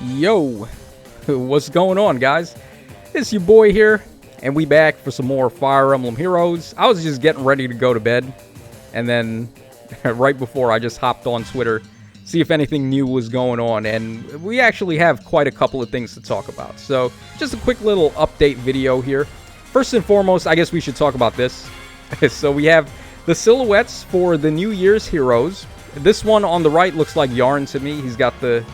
Yo, what's going on, guys? It's your boy here, and we back for some more Fire Emblem Heroes. I was just getting ready to go to bed, and then right before I just hopped on Twitter, see if anything new was going on, and we actually have quite a couple of things to talk about. So, just a quick little update video here. First and foremost, I guess we should talk about this. So we have the silhouettes for the New Year's heroes. This one on the right looks like Yarn to me. He's got the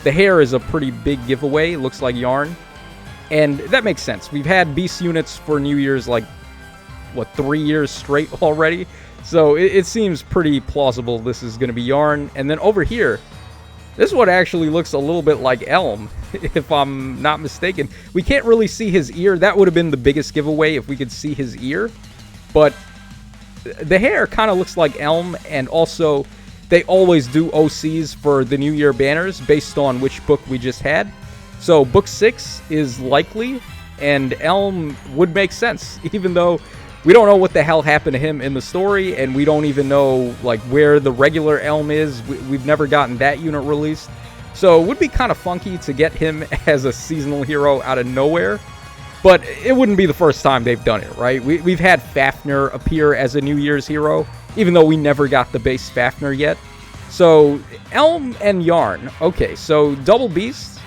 hair is a pretty big giveaway. It looks like Yarn. And that makes sense. We've had beast units for New Year's like, 3 years straight already? So it seems pretty plausible this is going to be Yarn. And then over here, this one actually looks a little bit like Elm, if I'm not mistaken. We can't really see his ear. That would have been the biggest giveaway if we could see his ear. But the hair kind of looks like Elm, and also they always do OCs for the New Year banners based on which book we just had. So book 6 is likely, and Elm would make sense, even though we don't know what the hell happened to him in the story, and we don't even know like where the regular Elm is. We've never gotten that unit released. So it would be kind of funky to get him as a seasonal hero out of nowhere. But it wouldn't be the first time they've done it, right? We've had Fafnir appear as a New Year's hero, even though we never got the base Fafnir yet. So, Elm and Yarn. Okay, so Double Beast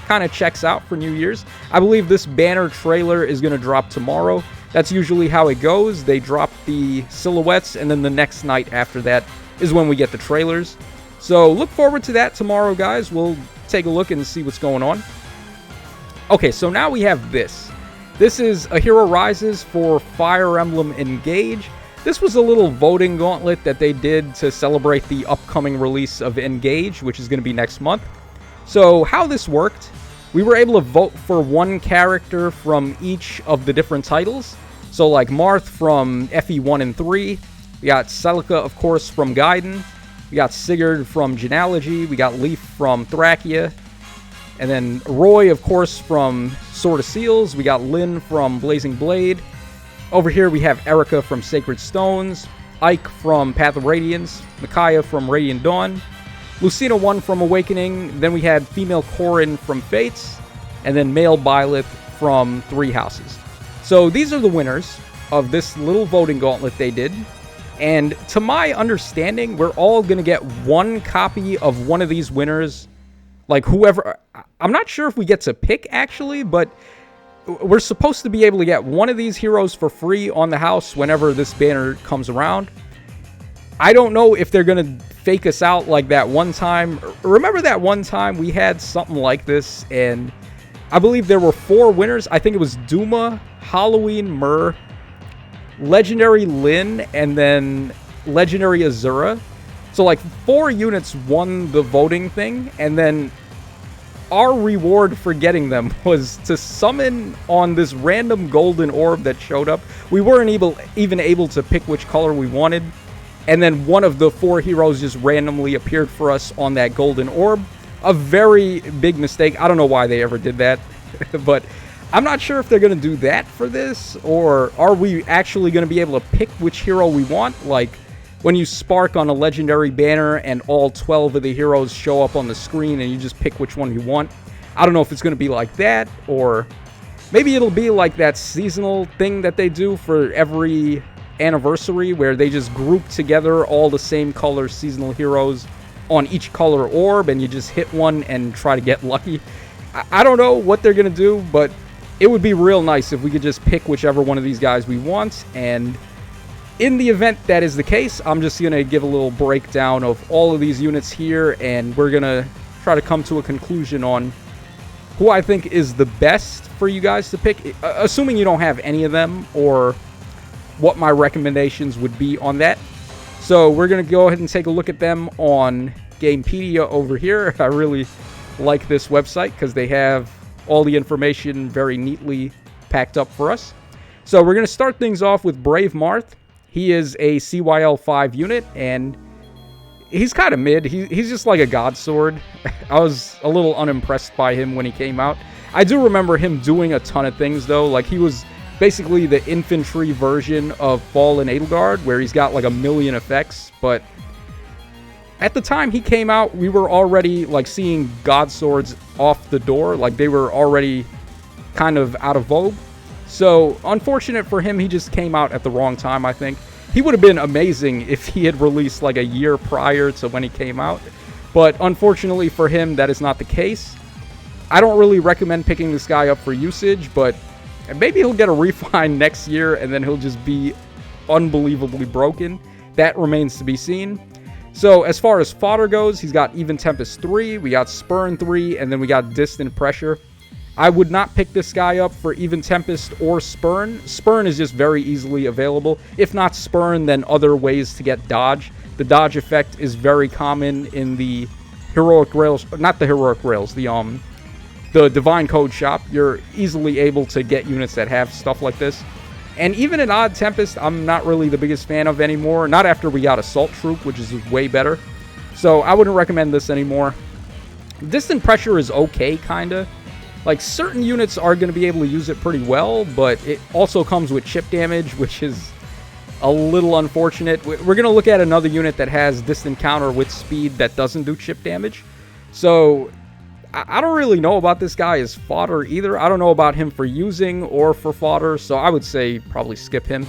kind of checks out for New Year's. I believe this banner trailer is going to drop tomorrow. That's usually how it goes. They drop the silhouettes, and then the next night after that is when we get the trailers. So, look forward to that tomorrow, guys. We'll take a look and see what's going on. Okay, so now we have this. This is A Hero Rises for Fire Emblem Engage. This was a little voting gauntlet that they did to celebrate the upcoming release of Engage, which is going to be next month. So how this worked, we were able to vote for one character from each of the different titles. So like Marth from FE1 and 3. We got Celica, of course, from Gaiden. We got Sigurd from Genealogy. We got Leif from Thracia. And then Roy, of course, from Sword of Seals. We got Lyn from Blazing Blade. Over here we have Erica from Sacred Stones. Ike from Path of Radiance. Micaiah from Radiant Dawn. Lucina 1 from Awakening. Then we had female Corrin from Fates. And then male Byleth from Three Houses. So these are the winners of this little voting gauntlet they did. And to my understanding, we're all going to get one copy of one of these winners. Like whoever, I'm not sure if we get to pick actually, but we're supposed to be able to get one of these heroes for free on the house whenever this banner comes around. I don't know if they're going to fake us out like that one time. Remember that one time we had something like this, and I believe there were 4 winners. I think it was Duma, Halloween Myrrh, Legendary Lyn, and then Legendary Azura. So like 4 units won the voting thing, and then our reward for getting them was to summon on this random golden orb that showed up. We weren't even able to pick which color we wanted, and then one of the 4 heroes just randomly appeared for us on that golden orb. A very big mistake. I don't know why they ever did that, but I'm not sure if they're going to do that for this, or are we actually going to be able to pick which hero we want, like when you spark on a legendary banner and all 12 of the heroes show up on the screen and you just pick which one you want. I don't know if it's going to be like that, or maybe it'll be like that seasonal thing that they do for every anniversary where they just group together all the same color seasonal heroes on each color orb and you just hit one and try to get lucky. I don't know what they're going to do, but it would be real nice if we could just pick whichever one of these guys we want. And in the event that is the case, I'm just going to give a little breakdown of all of these units here, and we're going to try to come to a conclusion on who I think is the best for you guys to pick, assuming you don't have any of them, or what my recommendations would be on that. So we're going to go ahead and take a look at them on Gamepedia over here. I really like this website because they have all the information very neatly packed up for us. So we're going to start things off with Brave Marth. He is a CYL 5 unit, and he's kind of mid. He's just like a god sword. I was a little unimpressed by him when he came out. I do remember him doing a ton of things, though. Like, he was basically the infantry version of Fallen Edelgard, where he's got like a million effects, but At the time he came out, we were already like seeing God Swords off the door. Like they were already kind of out of vogue. So unfortunate for him, he just came out at the wrong time, I think. He would have been amazing if he had released like a year prior to when he came out. But unfortunately for him, that is not the case. I don't really recommend picking this guy up for usage, but maybe he'll get a refine next year and then he'll just be unbelievably broken. That remains to be seen. So as far as fodder goes, he's got Even Tempest 3, we got Spurn 3, and then we got Distant Pressure. I would not pick this guy up for Even Tempest or Spurn. Spurn is just very easily available. If not Spurn, then other ways to get dodge. The dodge effect is very common in the Heroic Rails, not the Heroic Rails, the Divine Code shop. You're easily able to get units that have stuff like this. And even an Odd Tempest, I'm not really the biggest fan of anymore. Not after we got Assault Troop, which is way better. So I wouldn't recommend this anymore. Distant Pressure is okay, kinda. Like, certain units are going to be able to use it pretty well, but it also comes with chip damage, which is a little unfortunate. We're going to look at another unit that has distant counter with speed that doesn't do chip damage. So, I don't really know about this guy as fodder either. I don't know about him for using or for fodder, so I would say probably skip him.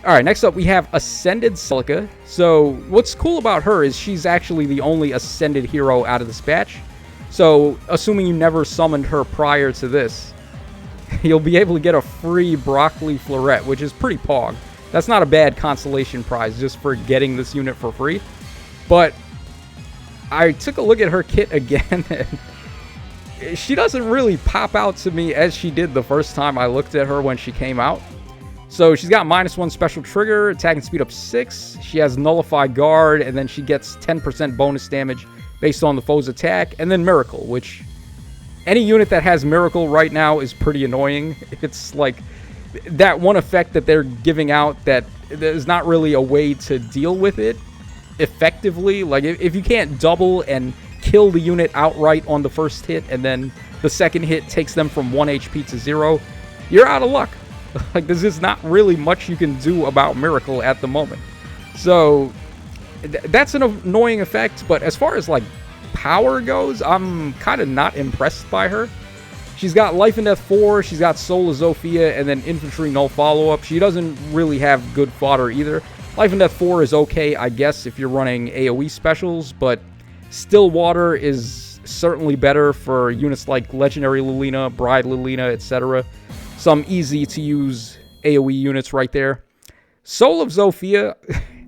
Alright, next up we have Ascended Celica. So, what's cool about her is she's actually the only Ascended hero out of this batch. So, assuming you never summoned her prior to this, you'll be able to get a free Broccoli Floret, which is pretty pog. That's not a bad consolation prize just for getting this unit for free. But I took a look at her kit again, and she doesn't really pop out to me as she did the first time I looked at her when she came out. So she's got -1 special trigger, attack and speed up 6. She has Nullify Guard, and then she gets 10% bonus damage based on the foe's attack, and then Miracle, which any unit that has Miracle right now is pretty annoying. It's like that one effect that they're giving out that there's not really a way to deal with it effectively. Like, if you can't double and kill the unit outright on the first hit, and then the second hit takes them from 1 HP to 0, you're out of luck. Like, there's just not really much you can do about Miracle at the moment. So that's an annoying effect, but as far as like power goes, I'm kind of not impressed by her. She's got Life and Death 4, she's got Soul of Zofia, and then Infantry Null Follow-Up. She doesn't really have good fodder either. Life and Death 4 is okay, I guess, if you're running AoE specials, but Stillwater is certainly better for units like Legendary Lilina, Bride Lilina, etc. Some easy-to-use AoE units right there. Soul of Zofia,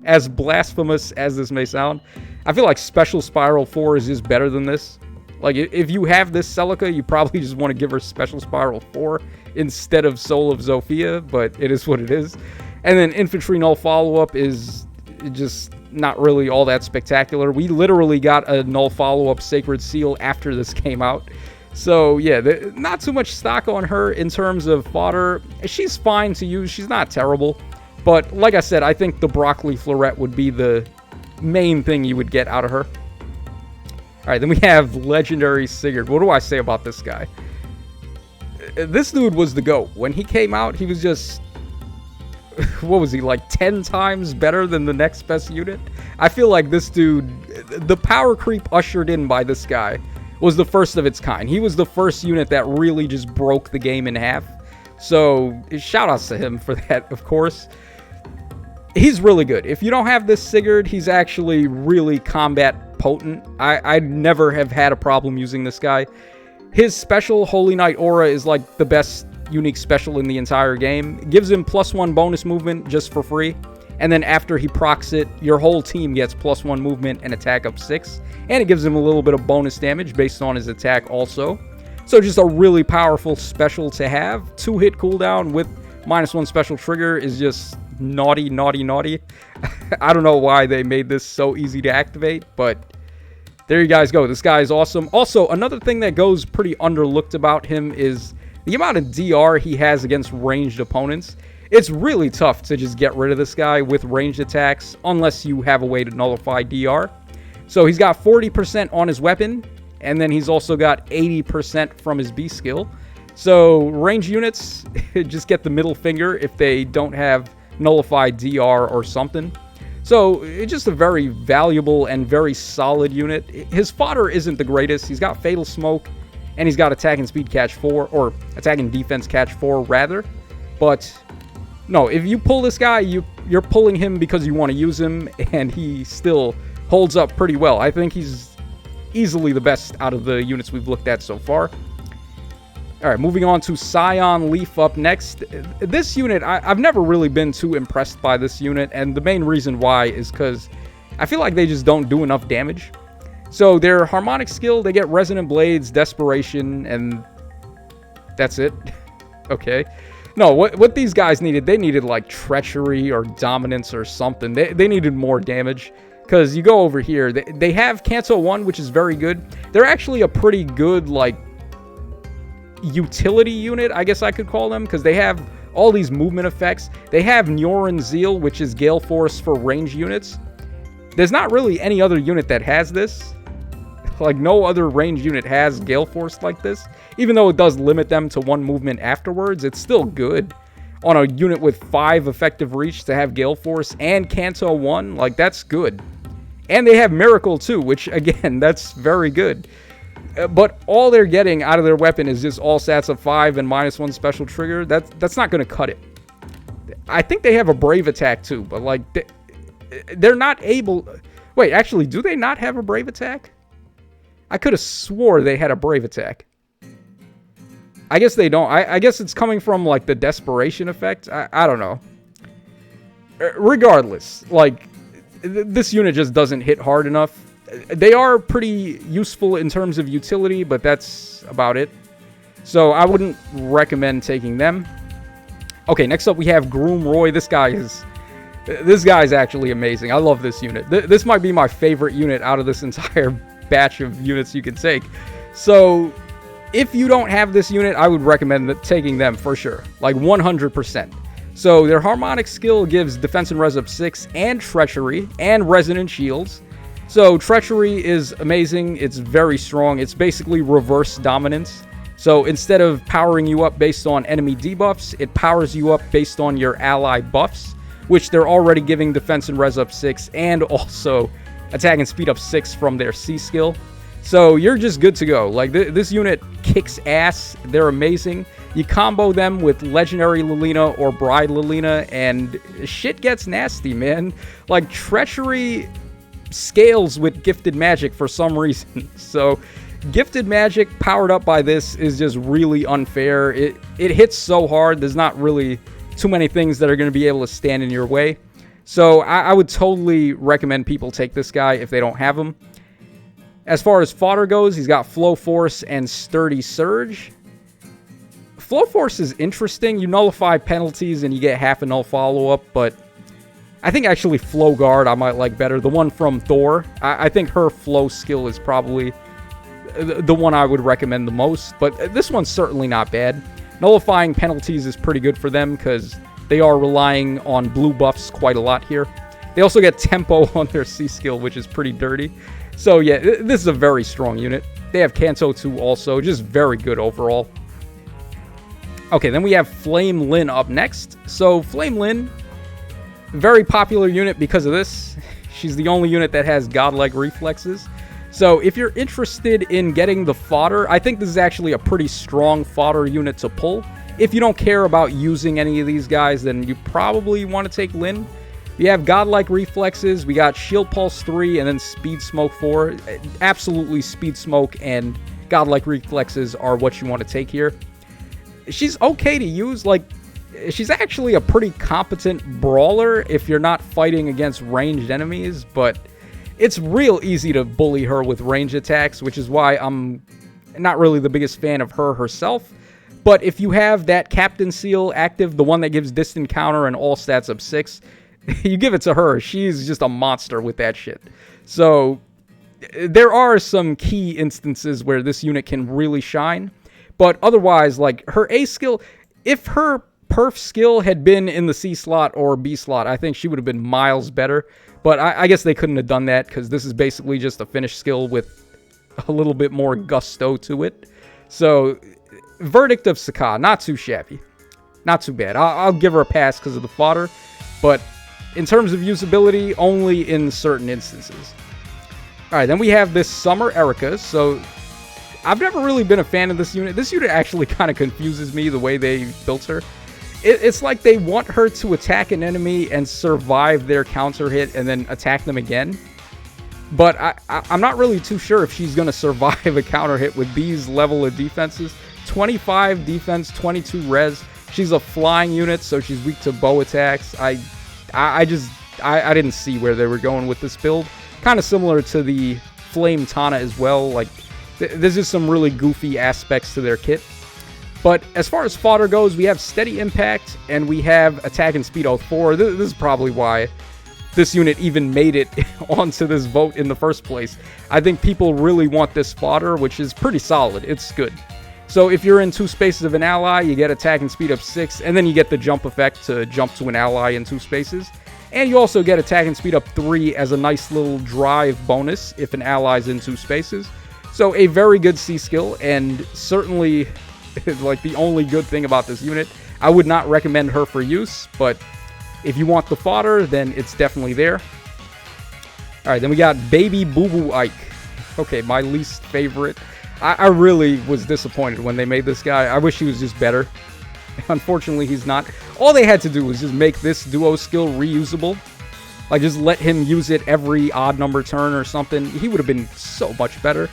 as blasphemous as this may sound, I feel like Special Spiral 4 is just better than this. Like, if you have this Celica, you probably just want to give her Special Spiral 4 instead of Soul of Zofia, but it is what it is. And then Infantry Null Follow-Up is just not really all that spectacular. We literally got a Null Follow-Up Sacred Seal after this came out. So, yeah, not too much stock on her in terms of fodder. She's fine to use. She's not terrible. But, like I said, I think the Broccoli Floret would be the main thing you would get out of her. Alright, then we have Legendary Sigurd. What do I say about this guy? This dude was the GOAT. When he came out, he was just... what was he, like 10 times better than the next best unit? I feel like this dude... the power creep ushered in by this guy was the first of its kind. He was the first unit that really just broke the game in half. So, shout-outs to him for that, of course. He's really good. If you don't have this Sigurd, he's actually really combat potent. I never have had a problem using this guy. His special, Holy Knight Aura, is like the best unique special in the entire game. It gives him +1 bonus movement just for free. And then after he procs it, your whole team gets +1 movement and attack up 6. And it gives him a little bit of bonus damage based on his attack also. So just a really powerful special to have. 2-hit cooldown with -1 special trigger is just naughty, naughty, naughty. I don't know why they made this so easy to activate, but there you guys go. This guy is awesome. Also, another thing that goes pretty underlooked about him is the amount of DR he has against ranged opponents. It's really tough to just get rid of this guy with ranged attacks unless you have a way to nullify DR. So he's got 40% on his weapon, and then he's also got 80% from his B skill. So range units just get the middle finger if they don't have nullify DR or something. So, it's just a very valuable and very solid unit. His fodder isn't the greatest. He's got Fatal Smoke, and he's got Attack and Speed Catch 4, or Attack and Defense Catch 4, rather. But, no, if you pull this guy, you're pulling him because you want to use him, and he still holds up pretty well. I think he's easily the best out of the units we've looked at so far. Alright, moving on to Scion Leif up next. This unit, I've never really been too impressed by this unit, and the main reason why is because I feel like they just don't do enough damage. So their Harmonic skill, they get Resonant Blades, Desperation, and that's it. Okay. No, what these guys needed, they needed like Treachery or Dominance or something. They needed more damage. Because you go over here, they have Canto 1, which is very good. They're actually a pretty good, like, utility unit, I guess I could call them, because they have all these movement effects. They have Neuron Zeal, which is Gale Force for range units. There's not really any other unit that has this. Like, no other range unit has Gale Force like this. Even though it does limit them to 1 movement afterwards, it's still good. On a unit with 5 effective reach to have Gale Force and Canto 1, like, that's good. And they have Miracle too, which, again, that's very good. But all they're getting out of their weapon is just all stats of 5 and -1 special trigger. That's not going to cut it. I think they have a Brave attack too, but like they're not able... Wait, actually, do they not have a Brave attack? I could have swore they had a Brave attack. I guess they don't. I guess it's coming from like the Desperation effect. I don't know. Regardless, like this unit just doesn't hit hard enough. They are pretty useful in terms of utility, but that's about it. So I wouldn't recommend taking them. Okay, next up we have Groom Roy. This guy is actually amazing. I love this unit. This might be my favorite unit out of this entire batch of units you can take. So if you don't have this unit, I would recommend taking them for sure. Like 100%. So their Harmonic skill gives Defense and Res up 6 and Treachery and Resonant Shields. So Treachery is amazing. It's very strong. It's basically reverse dominance. So instead of powering you up based on enemy debuffs, it powers you up based on your ally buffs, which they're already giving Defense and Res up 6 and also Attack and Speed up 6 from their C skill. So you're just good to go. Like this unit kicks ass. They're amazing. You combo them with Legendary Lilina or Bride Lilina and shit gets nasty, man. Like Treachery scales with Gifted Magic for some reason. So Gifted Magic powered up by this is just really unfair. It hits so hard. There's not really too many things that are going to be able to stand in your way. So I would totally recommend people take this guy if they don't have him. As far as fodder goes, he's got Flow Force and Sturdy Surge. Flow Force is interesting. You nullify penalties and you get half a null follow-up, but I think actually Flow Guard I might like better. The one from Thor. I think her flow skill is probably the one I would recommend the most, but this one's certainly not bad. Nullifying penalties is pretty good for them because they are relying on blue buffs quite a lot here. They also get Tempo on their C skill, which is pretty dirty. So yeah, this is a very strong unit. They have Canto 2 also, just very good overall. Okay, then we have Flame Lyn up next. So Flame Lyn, very popular unit because of this. She's the only unit that has godlike reflexes. So if you're interested in getting the fodder, I think this is actually a pretty strong fodder unit to pull. If you don't care about using any of these guys, then you probably want to take Lyn. We have godlike reflexes, we got Shield Pulse 3, and then Speed Smoke 4. Absolutely Speed Smoke and godlike reflexes are what you want to take here. She's okay to use, like, she's actually a pretty competent brawler if you're not fighting against ranged enemies, but it's real easy to bully her with range attacks, which is why I'm not really the biggest fan of her herself. But if you have that Captain Seal active, the one that gives distant counter and all stats up 6, you give it to her. She's just a monster with that shit. So there are some key instances where this unit can really shine. But otherwise, like her A skill, if her perf skill had been in the C slot or B slot, I think she would have been miles better. But I guess they couldn't have done that because this is basically just a finish skill with a little bit more gusto to it. So, verdict of Saka, not too shabby. Not too bad. I'll give her a pass because of the fodder. But in terms of usability, only in certain instances. All right, then we have this Summer Erica. So I've never really been a fan of this unit. This unit actually kind of confuses me, the way they built her. It's like they want her to attack an enemy and survive their counter hit and then attack them again. But I'm not really too sure if she's going to survive a counter hit with these level of defenses. 25 defense, 22 res. She's a flying unit, so she's weak to bow attacks. I didn't see where they were going with this build. Kind of similar to the Flame Tana as well. Like, there's just some really goofy aspects to their kit. But as far as fodder goes, we have Steady Impact, and we have Attack and Speed 4. This is probably why this unit even made it onto this vote in the first place. I think people really want this fodder, which is pretty solid. It's good. So if you're in 2 spaces of an ally, you get Attack and Speed 6, and then you get the jump effect to jump to an ally in 2 spaces. And you also get Attack and Speed 3 as a nice little drive bonus if an ally's in 2 spaces. So a very good C skill, and certainly like the only good thing about this unit. I would not recommend her for use, but if you want the fodder, then it's definitely there. Alright, then we got Baby Boo Boo Ike. Okay, my least favorite. I really was disappointed when they made this guy. I wish he was just better. Unfortunately, he's not. All they had to do was just make this duo skill reusable. Like, just let him use it every odd number turn or something. He would have been so much better.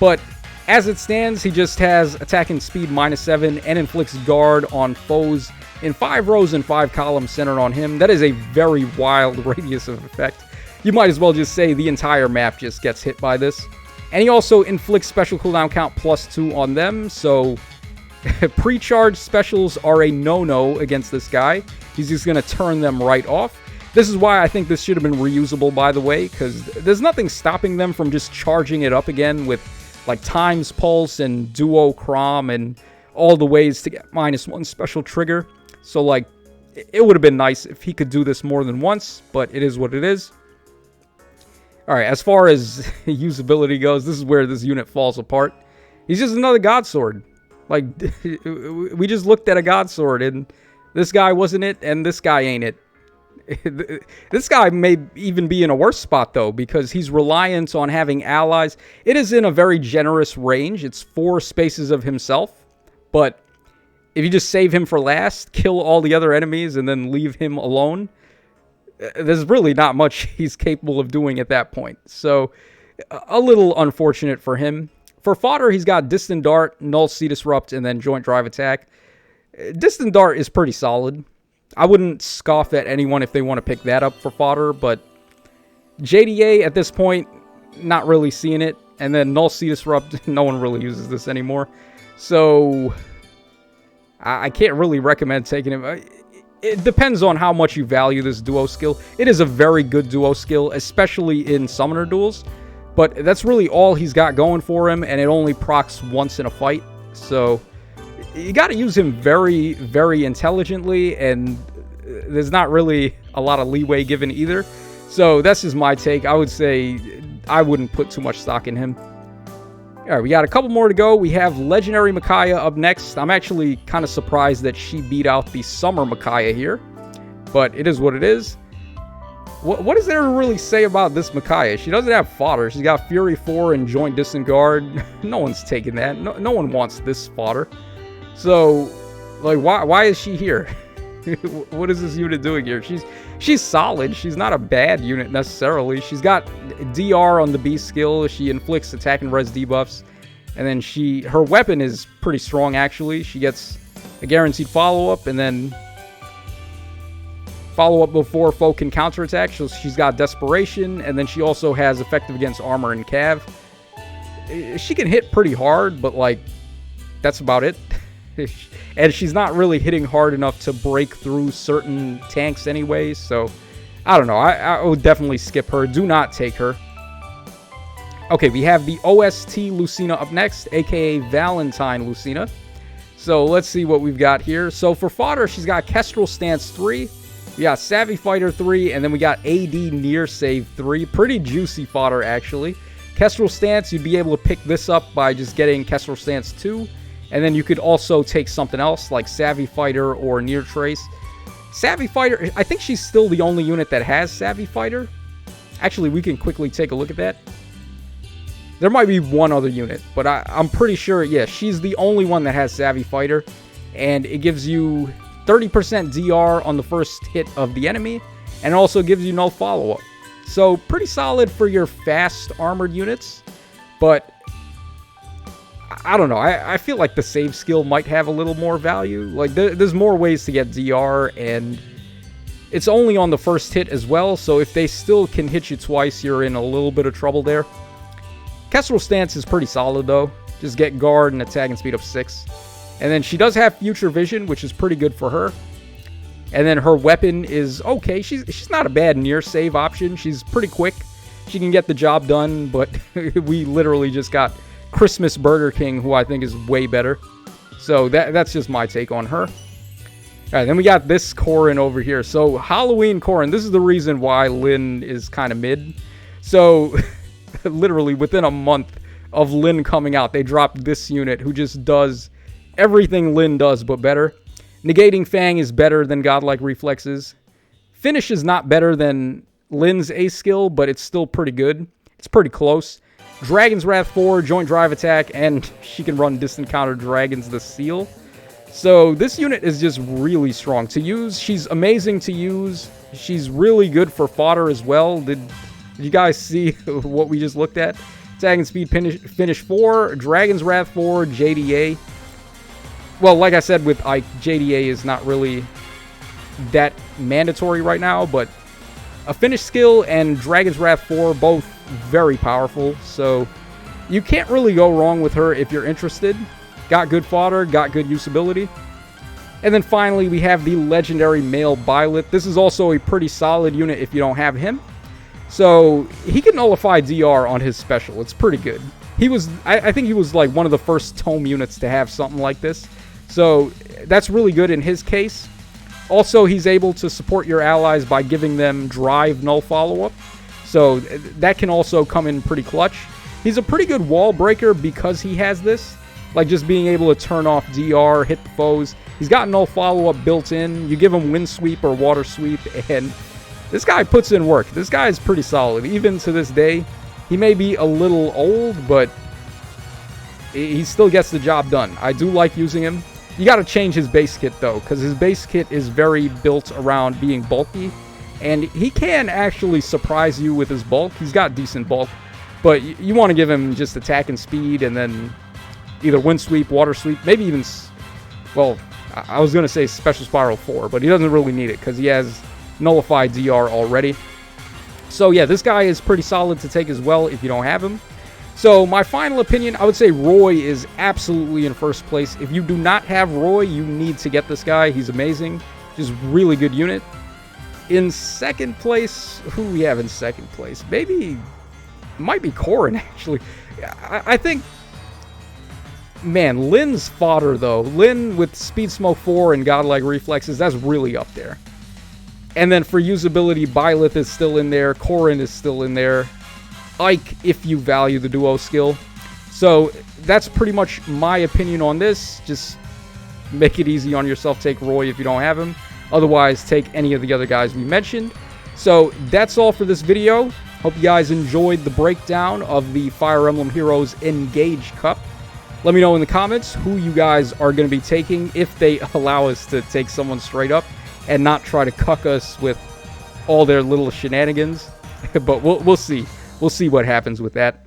But as it stands, he just has attack and speed -7 and inflicts guard on foes in 5 rows and 5 columns centered on him. That is a very wild radius of effect. You might as well just say the entire map just gets hit by this. And he also inflicts special cooldown count +2 on them, so pre-charged specials are a no-no against this guy. He's just going to turn them right off. This is why I think this should have been reusable, by the way, because there's nothing stopping them from just charging it up again with like Times Pulse and Duo Crom and all the ways to get -1 special trigger. So like, it would have been nice if he could do this more than once, but it is what it is. Alright, as far as usability goes, this is where this unit falls apart. He's just another God Sword. Like, we just looked at a God Sword, and this guy wasn't it, and this guy ain't it. This guy may even be in a worse spot, though, because he's reliant on having allies. It is in a very generous range. It's 4 spaces of himself, but if you just save him for last, kill all the other enemies, and then leave him alone, there's really not much he's capable of doing at that point. So, a little unfortunate for him. For fodder, he's got Distant Dart, Null Sea Disrupt, and then Joint Drive Attack. Distant Dart is pretty solid. I wouldn't scoff at anyone if they want to pick that up for fodder, but JDA at this point, not really seeing it. And then Null Sea Disrupt, no one really uses this anymore. So, I can't really recommend taking him. It depends on how much you value this duo skill. It is a very good duo skill, especially in summoner duels. But that's really all he's got going for him, and it only procs once in a fight. So, you got to use him very, very intelligently, and there's not really a lot of leeway given either. So, that's just my take. I would say I wouldn't put too much stock in him. Alright, we got a couple more to go. We have Legendary Micaiah up next. I'm actually kind of surprised that she beat out the Summer Micaiah here, but it is what it is. What is there to really say about this Micaiah? She doesn't have fodder. She's got Fury 4 and Joint Distant Guard. No one's taking that. No one wants this fodder. So, like, why is she here? What is this unit doing here? She's solid. She's not a bad unit necessarily. She's got DR on the B skill. She inflicts attack and res debuffs. And then her weapon is pretty strong, actually. She gets a guaranteed follow-up, and then follow-up before foe can counterattack. So she's got Desperation, and then she also has effective against armor and cav. She can hit pretty hard, but, like, that's about it. And she's not really hitting hard enough to break through certain tanks anyway, so I don't know. I would definitely skip her. Do not take her. Okay, we have the OST Lucina up next, aka Valentine Lucina. So let's see what we've got here. So for fodder, she's got Kestrel Stance 3, we got Savvy Fighter 3, and then we got AD Near Save 3. Pretty juicy fodder, actually. Kestrel Stance, you'd be able to pick this up by just getting Kestrel Stance 2. And then you could also take something else like Savvy Fighter or Near Trace. Savvy Fighter, I think she's still the only unit that has Savvy Fighter. Actually, we can quickly take a look at that. There might be one other unit, but I'm pretty sure, yeah, she's the only one that has Savvy Fighter. And it gives you 30% DR on the first hit of the enemy, and it also gives you no follow-up. So, pretty solid for your fast armored units, but I don't know. I feel like the save skill might have a little more value. Like, there's more ways to get DR, and it's only on the first hit as well, so if they still can hit you twice, you're in a little bit of trouble there. Kestrel Stance is pretty solid, though. Just get guard and attack and speed up 6. And then she does have Future Vision, which is pretty good for her. And then her weapon is okay. She's not a bad near save option. She's pretty quick. She can get the job done, but we literally just got Christmas Burger King, who I think is way better. So that's just my take on her. All right, then we got this Corrin over here. So Halloween Corrin, this is the reason why Lyn is kind of mid. So literally within a month of Lyn coming out, they dropped this unit who just does everything Lyn does, but better. Negating Fang is better than Godlike Reflexes. Finish is not better than Lyn's A skill, but it's still pretty good. It's pretty close. Dragon's Wrath 4, Joint Drive Attack, and she can run Distant Counter Dragons the Seal. So this unit is just really strong to use. She's amazing to use. She's really good for fodder as well. Did you guys see what we just looked at? Attack and Speed finish 4, Dragon's Wrath 4, JDA. Well, like I said with Ike, JDA is not really that mandatory right now, but a finish skill and Dragon's Wrath 4, both very powerful, so you can't really go wrong with her if you're interested. Got good fodder, got good usability. And then finally, we have the legendary male Byleth. This is also a pretty solid unit if you don't have him. So he can nullify DR on his special. It's pretty good. He was, I think he was like one of the first tome units to have something like this. So that's really good in his case. Also, he's able to support your allies by giving them drive null follow-up. So that can also come in pretty clutch. He's a pretty good wall breaker because he has this. Like just being able to turn off DR, hit the foes. He's got null follow-up built in. You give him wind sweep or water sweep, and this guy puts in work. This guy is pretty solid. Even to this day, he may be a little old, but he still gets the job done. I do like using him. You got to change his base kit, though, because his base kit is very built around being bulky, and he can actually surprise you with his bulk. He's got decent bulk, but you want to give him just attack and speed, and then either wind sweep, water sweep, maybe even, well, I was going to say Special Spiral 4, but he doesn't really need it because he has nullified DR already. So yeah, this guy is pretty solid to take as well if you don't have him. So my final opinion, I would say Roy is absolutely in first place. If you do not have Roy, you need to get this guy. He's amazing. Just really good unit. In second place, who we have in second place? Maybe, might be Corrin, actually. I think, man, Lyn's fodder, though. Lyn with Speed Smoke 4 and Godlike Reflexes, that's really up there. And then for usability, Byleth is still in there. Corrin is still in there. Ike, if you value the duo skill. So that's pretty much my opinion on this. Just make it easy on yourself. Take Roy if you don't have him. Otherwise, take any of the other guys we mentioned. So that's all for this video. Hope you guys enjoyed the breakdown of the Fire Emblem Heroes Engage Cup. Let me know in the comments who you guys are going to be taking if they allow us to take someone straight up and not try to cuck us with all their little shenanigans. But we'll see. We'll see what happens with that.